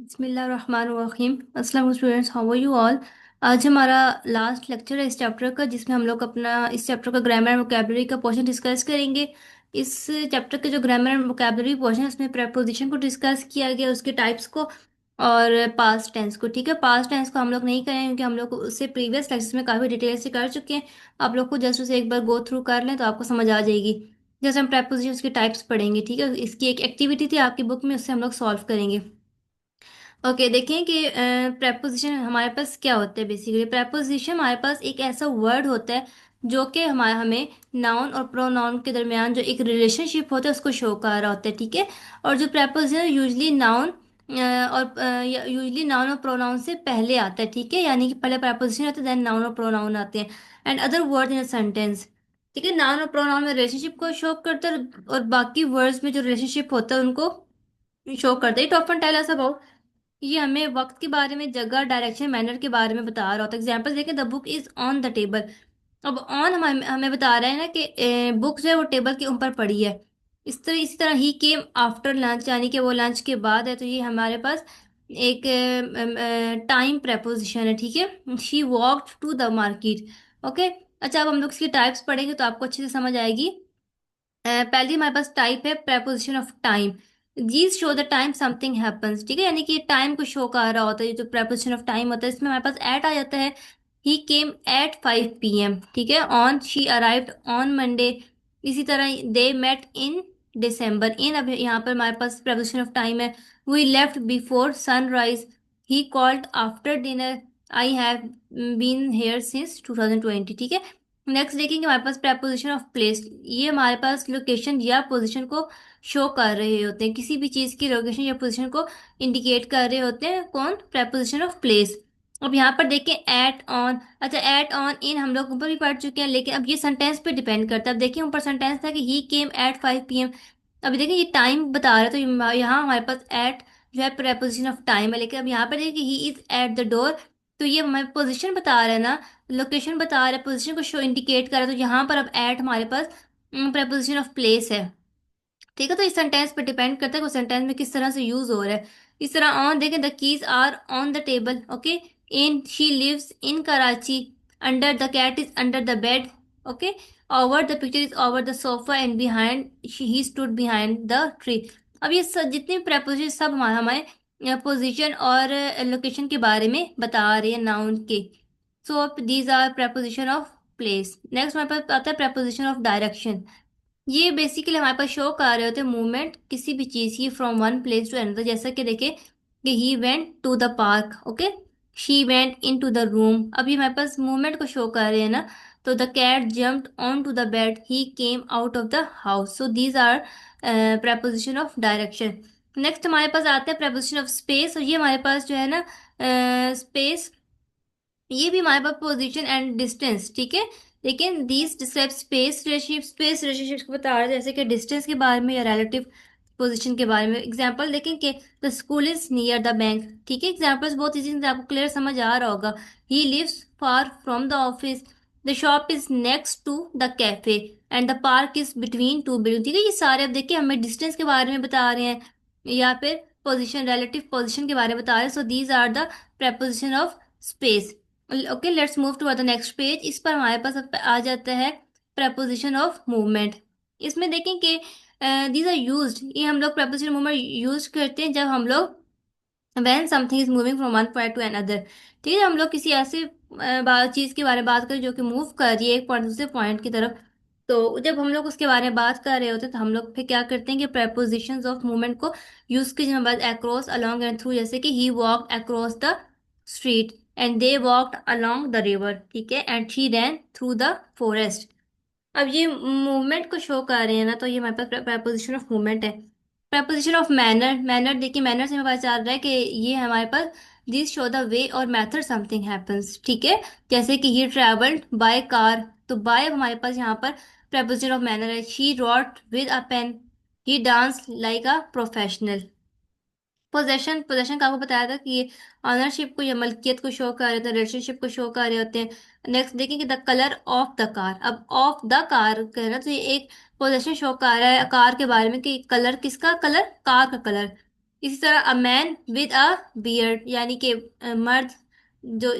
बिस्मिल्लाहिर्रहमानिर्रहीम। अस्सलाम students, how are you all. आज हमारा लास्ट लेक्चर है इस चैप्टर का, जिसमें हम लोग अपना इस चैप्टर का ग्रामर एंड वोकैबुलरी का पोर्शन डिस्कस करेंगे। इस चैप्टर के जो ग्रामर एंड वोकैबुलरी पोर्शन है उसमें प्रेपोजिशन को डिस्कस किया गया, उसके टाइप्स को और पास्ट टेंस को। ठीक है, पास्ट टेंस को हम लोग नहीं करेंगे क्योंकि हम लोग उससे प्रीवियस लेक्चर्स में काफ़ी डिटेल से कर चुके हैं। आप लोग को जस्ट उसे एक बार गो थ्रू कर लें तो आपको समझ आ जाएगी। जैसे हम प्रेपोजिशन के टाइप्स पढ़ेंगे, ठीक है, इसकी एक एक्टिविटी थी आपकी बुक में, उससे हम लोग सॉल्व करेंगे। ओके, देखें कि प्रेपोजिशन हमारे पास क्या होता है। बेसिकली प्रेपोजिशन हमारे पास एक ऐसा वर्ड होता है जो कि हमारे हमें नाउन और प्रोनाउन के दरमियान जो एक रिलेशनशिप होता है उसको शो कर रहा होता है। ठीक है, और जो प्रेपोजिशन यूजली नाउन और यूजली नाउन और प्रोनाउन से पहले आता है। ठीक है, यानी कि पहले प्रेपोजिशन आता है देन नाउन और प्रोनाउन आते हैं। And other word in a sentence. ठीक है, नाउन और प्रोनाउन में रिलेशनशिप को शो करता है और बाकी वर्ड्स में जो रिलेशनशिप होता है उनको शो करता है। It often tell us about, ये हमें वक्त के बारे में, जगह, डायरेक्शन, मैनर के बारे में बता रहा होता है। एग्जाम्पल देखें, the book is on the table. अब ऑन हमें हमें बता रहा है ना कि बुक जो है वो टेबल के ऊपर पड़ी है। इसी तरह ही केम आफ्टर लंच, यानी कि वो लंच के बाद है, तो ये हमारे पास एक टाइम प्रेपोजिशन है। ठीक है, she walked to the market. Okay, अच्छा, अब हम लोग इसकी टाइप्स पढ़ेंगे तो आपको अच्छे से समझ आएगी। पहली हमारे पास टाइप है preposition of time. These show the time something happens. ठीक है, यानी कि टाइम को शो कर रहा होता है। ये जो preposition ऑफ टाइम होता है इसमें हमारे पास एट आ जाता है। ही केम एट 5 PM। ठीक है, on, she arrived on Monday. इसी तरह दे मेट इन दिसंबर। इन, अब यहाँ पर हमारे पास preposition ऑफ टाइम है। We left before sunrise. He called after dinner. I have been here since 2020। ठीक है, नेक्स्ट देखेंगे हमारे पास preposition ऑफ प्लेस। ये हमारे पास लोकेशन या पोजीशन को शो कर रहे होते हैं, किसी भी चीज़ की लोकेशन या पोजीशन को इंडिकेट कर रहे होते हैं। कौन? preposition of place. अब यहाँ पर देखें एट ऑन। अच्छा, एट ऑन इन हम लोग ऊपर भी पढ़ चुके हैं, लेकिन अब ये सेंटेंस पे डिपेंड करता है। अब देखिए ऊपर सेंटेंस था कि ही केम एट 5 PM। अभी देखिए ये टाइम बता रहा है, तो यहाँ हमारे पास एट जो है preposition ऑफ टाइम है, लेकिन अब यहाँ पर देखिए he is at the door, तो ये हमारी पोजीशन बता रहा है ना, लोकेशन बता रहा है, पोजीशन को शो इंडिकेट कर रहा है। तो यहाँ पर अब एट हमारे पास preposition ऑफ प्लेस है। ठीक है, तो इस सेंटेंस पे डिपेंड करता है कि सेंटेंस में किस तरह से यूज हो रहा है। इस तरह ऑन देखें, the keys are on the table. Okay, in, she lives in Karachi. Under, the cat is under the bed. Okay, over, the picture is over the sofa. And behind, he stood behind the tree. अब ये सब जितने preposition सब हमारे हमारे position और location के बारे में बता रहे हैं, नाउन के। So these are preposition of place. Next हमारे पास आता है preposition ऑफ डायरेक्शन। ये बेसिकली हमारे पास शो कर रहे होते हैं मूवमेंट किसी भी चीज की from one place to another. जैसा कि देखे कि he went to the park. Okay, she went into the room. अभी हमारे पास मूवमेंट को शो कर रहे हैं ना, तो the cat jumped onto the bed. He came out of the house. So these are preposition of direction. Next हमारे पास आता है preposition ऑफ स्पेस, और ये हमारे पास जो है ना स्पेस, ये भी हमारे पास पोजीशन एंड डिस्टेंस। ठीक है, लेकिन दीज डिस्क्राइब स्पेस रिलेशनशिप को बता रहे हैं, जैसे कि डिस्टेंस के बारे में या रिलेटिव पोजीशन के बारे में। एग्जांपल देखें कि the school is near the bank. ठीक है, एग्जांपल्स बहुत इजी से आपको क्लियर समझ आ रहा होगा। He lives far from the office. The shop is next to the cafe. And the park is between two building. ठीक है, ये सारे अब देखिए हमें डिस्टेंस के बारे में बता रहे हैं या फिर पोजिशन, रिलेटिव पोजिशन के बारे में बता रहे हैं। So these are the preposition of space. Okay, let's move to the next page. इस पर हमारे पास अब आ जाता है preposition ऑफ मूवमेंट। इसमें देखें कि दीज आर यूज्ड, ये हम लोग preposition मूवमेंट यूज करते हैं जब हम लोग when something is moving from one point to another। ठीक है, हम लोग किसी ऐसे चीज के बारे में बात करें जो कि मूव कर रही है एक पॉइंट दूसरे पॉइंट की तरफ, तो जब हम लोग उसके बारे में बात कर रहे होते हैं तो हम लोग फिर क्या करते हैं कि prepositions ऑफ मूवमेंट को यूज कीजिए हमारे पास अक्रॉस, अलॉन्ग एंड थ्रू। जैसे कि he walk across the street and they walked along the river. ठीक है, and she ran through the forest. अब ये मूवमेंट को शो कर रहे हैं ना, तो ये हमारे पास preposition ऑफ मूवमेंट है। preposition of manner. मैनर देखिए, मैनर से हमें पता चल रहा है कि ये हमारे पास दिस शो द वे और मेथड समथिंग हैपेंस। ठीक है, जैसे कि ही ट्रेवल्ड बाय कार, तो बाय हमारे पास यहाँ पर preposition ऑफ मैनर है। She wrote with a pen. He dance like a professional. Possession, possession का आपको बताया था कि ये ऑनरशिप को या मलकियत को शो कर रहे होते हैं, रिलेशनशिप को शो कर रहे होते हैं। नेक्स्ट देखेंगे the colour of the car. अब ऑफ द कार कह रहा है, तो ये एक पोजेशन शो कर रहा है कार के बारे में कि कलर किसका, कलर कार का कलर। इसी तरह a man with a beard, यानी कि मर्द जो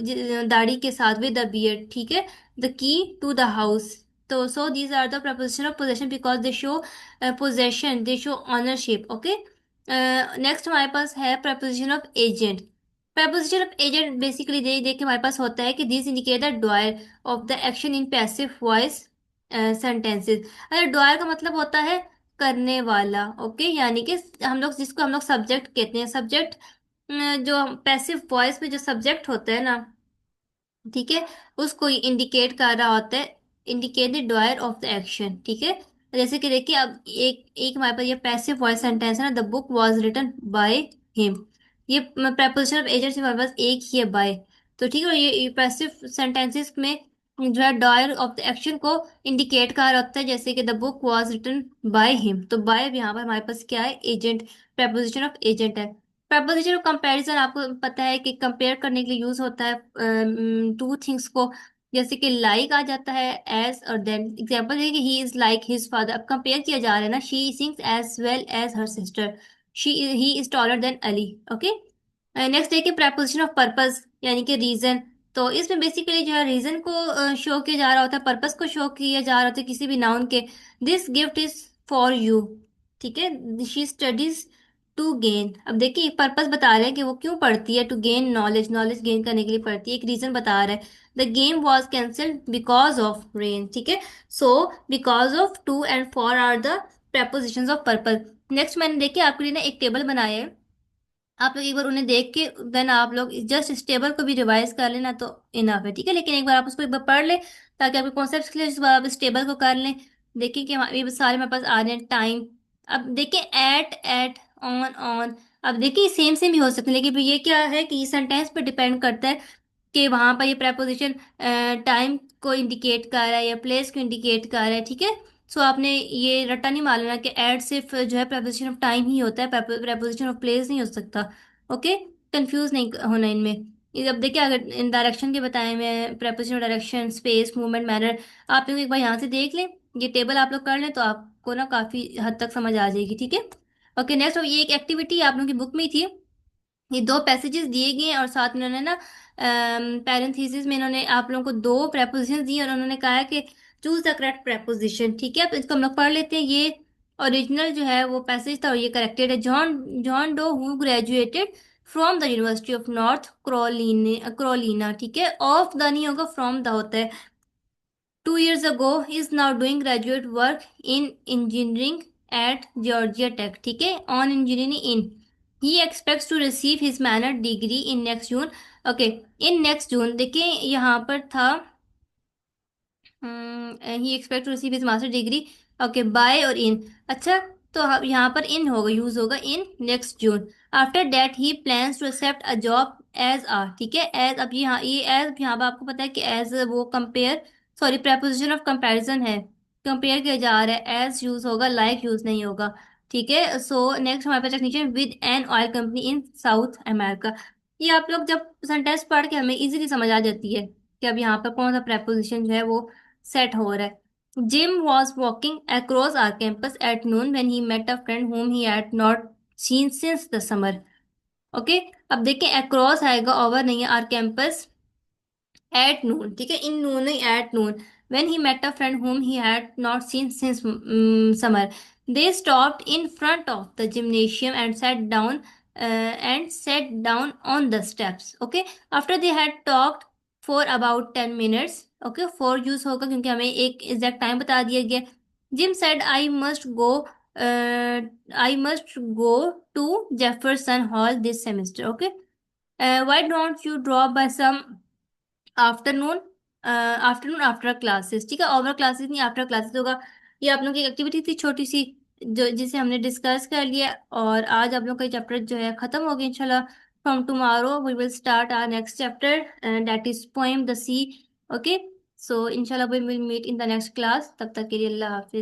दाढ़ी के साथ, विद अ बियर्ड, ठीक है। The key to the house. तो so these are the proposition of possession because they show possession, they show ownership, okay. Next हमारे पास है preposition of agent. Preposition of agent basically they देख के हमारे पास होता है कि this indicate the doer of the action in passive voice sentences. अगर ड्वायर का मतलब होता है करने वाला, ओके, यानी कि हम लोग जिसको हम लोग सब्जेक्ट कहते हैं, सब्जेक्ट जो पैसिव वॉइस में जो सब्जेक्ट होता है ना, ठीक है, उसको इंडिकेट कर रहा होता है, indicate the doer of the action, ठीक है। जैसे कि देखिए अब एक एक हमारे पास ये पैसिव वॉइस सेंटेंस है ना, the book was written by him. ये प्रपोजिशन ऑफ एजेंट हमारे पास एक ही है, बाय। तो ठीक है, ये पैसिव सेंटेंसेस में जो है ड्वायर ऑफ द एक्शन को इंडिकेट कर रहा होता है, जैसे कि the book was written by him, तो बाय यहाँ पर हमारे पास क्या है, एजेंट, प्रपोजिशन ऑफ एजेंट है। प्रपोजिशन ऑफ कंपैरिजन आपको पता है कि कंपेयर करने के लिए यूज होता है टू थिंग्स को, जैसे कि लाइक आ जाता है एज और देन। एग्जांपल है कि he is like his father, अब कंपेयर किया जा रहा है ना, she sings as well as her sister, she he is taller than Ali, okay. Next देखिए प्रपोजिशन ऑफ पर्पस, यानी कि रीजन। तो इसमें बेसिकली जो है रीजन को शो किया जा रहा होता है, पर्पस को शो किया जा रहा होता है किसी भी नाउन के। This gift is for you, ठीक है, शी स्टडीज टू गेन। अब देखिए पर्पस बता रहे हैं कि वो क्यों पढ़ती है, to gain knowledge, knowledge gain करने के लिए पढ़ती है, एक रीजन बता रहा है। The game was cancelled because of rain, ठीक है। So because of, to and for are the prepositions of purpose. Next मैंने देखिए आपके लिए ना एक टेबल बनाया है, आप लोग एक बार उन्हें देख के देन आप लोग जस्ट इस टेबल को भी रिवाइज कर लेना तो इनफ है, ठीक है। लेकिन एक बार आप उसको एक बार पढ़ ले ताकि आपके कॉन्सेप्ट क्लियर, इस बार आप इस टेबल को कर लें। देखिए कि ये सारे मेरे पास आ रहे हैं टाइम। अब देखिए एट ऑन ऑन। अब देखिए सेम सेम भी हो सकते हैं, लेकिन फिर ये क्या है कि ये सेंटेंस पे डिपेंड करता है कि वहां पर ये preposition टाइम को इंडिकेट कर रहा है या प्लेस को इंडिकेट कर रहा है, ठीक है। सो आपने ये रट्टा नहीं मार लेना कि एट सिर्फ जो है preposition ऑफ टाइम ही होता है, preposition ऑफ प्लेस नहीं हो सकता, ओके। कंफ्यूज नहीं होना इनमें। ये अब देखिए अगर इन डायरेक्शन के बताए मैं, preposition of direction, space, movement, manner, आप लोग एक बार यहाँ से देख लें, ये टेबल आप लोग कर लें तो आपको ना काफी हद तक समझ आ जाएगी, ठीक है। ओके नेक्स्ट, ये एक एक्टिविटी आप लोगों की बुक में ही थी। ये दो पैसेजेस दिए गए हैं और साथ में उन्होंने ना पैरेंथेसिस में इन्होंने आप लोगों को दो प्रेपोजिशन दिए और उन्होंने कहा है कि चूज द करेक्ट प्रेपोजिशन, ठीक है। अब इसको हम लोग पढ़ लेते हैं। ये ओरिजिनल जो है वो पैसेज था और ये करेक्टेड है। John John Doe who graduated from the University of North Carolina, ठीक है। ऑफ द नहीं होगा, फ्रॉम द होता है। 2 years ago he is now doing graduate work in engineering at Georgia Tech, ठीक है, on engineering in, he expects to receive his minor degree in next June, okay, in next June। देखिए यहाँ पर था he expect to receive his master degree, okay, by और in. अच्छा, तो यहाँ पर इन होगा, यूज होगा in next June. After that he plans to accept a job as ah, ठीक है, एज। अब यहाँ ये एज यहाँ पर आपको पता है कि एज वो compare, sorry preposition of comparison है, कंपेयर किया जा रहा है, एज यूज होगा, लाइक यूज नहीं होगा, ठीक है। सो नेक्स्ट हमारे पास technician with an oil company in South America. ये आप लोग जब सेंटेंस पढ़ के हमें इजीली समझ आ जाती है कि अब यहाँ पर कौन सा preposition जो है वो सेट हो रहा है। Jim was walking across our campus at noon when he met a friend whom he had not seen since the summer, okay. अब देखिए अक्रॉस आएगा, ओवर नहीं है, आर कैंपस एट नून, ठीक है, इन नून नहीं, at noon. when he met a friend whom he had not seen since summer, they stopped in front of the gymnasium and sat down on the steps, okay। after they had talked for about 10 minutes, okay, for use होगा क्योंकि हमें एक exact time बता दिया गया। Jim said I must go to Jefferson Hall this semester, okay। Why don't you drop by some afternoon, afternoon after classes, ठीक है, over classes नहीं, आफ्टर क्लासेस होगा। ये आप लोगों की एक्टिविटी थी छोटी सी जो जिसे हमने डिस्कस कर लिया, और आज आप लोग का चैप्टर जो है खत्म हो गया इंशाल्लाह। From tomorrow we will start our next chapter that is poem the sea, okay. So इंशाल्लाह we will meet in the next class, तब तक के लिए अल्लाह हाफिज।